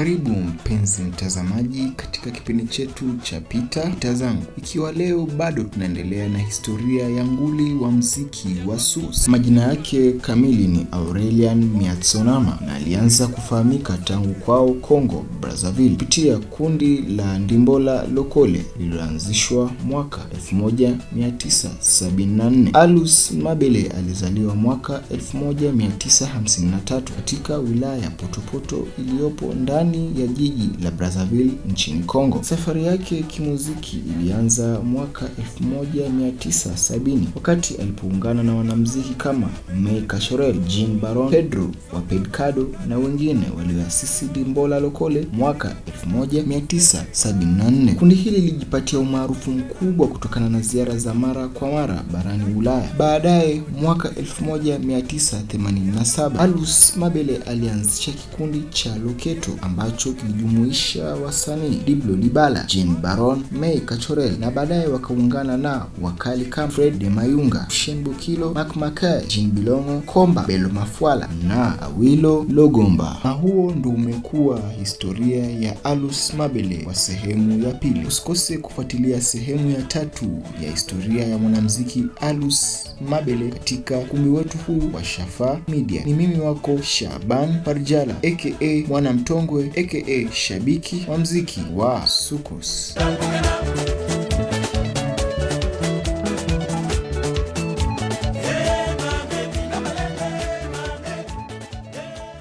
Karibu mpenzi mtazamaji katika kipindi chetu cha Pita Zangu. Ikiwa leo bado tunaendelea na historia ya nguli wa muziki wa Sus. Majina yake kamili ni Aurelian Miatsonama na alianza kufahamika tangu kwao Kongo Brazzaville kupitia kundi la Ndimbola Lokole lililoanzishwa mwaka 1974. Alus Mabele alizaliwa mwaka 1953 katika wilaya ya Potopoto iliyopo ndani ya jiji la Brazzaville nchini Kongo. Safari yake kimuziki ilianza mwaka 1970 wakati alipoungana na wanamuziki kama May Kachorel, Jean Baron, Pedro wa Pedcado na wengine walioasisi Ndimbola Lokole mwaka 1974. Kundi hili lilijipatia umaarufu mkubwa kutokana na ziara za mara kwa mara barani Ulaya. Baadaye mwaka 1987 Alus Mabele alianzisha kikundi cha Loketo ambacho kilijumuisha wasanii Diblo Dibala, Jean Baron, May Kachorel na baadaye wakaungana na wakali kama Fred de Mayunga, Shenbo Kilo, Mac Mackay, Jean Bilongo, Komba, Belo Mafwala na Awilo Logomba. Na huo ndio umekuwa historia ya Alus Mabele wa sehemu ya pili. Usikose kufuatilia sehemu ya 3 ya historia ya mwanamuziki Alus Mabele katika ukumbi wetu huu wa Shafa Media. Ni mimi wako Shaban Parjala aka Mwana Mtongwe aka shabiki wa muziki wa Sukos.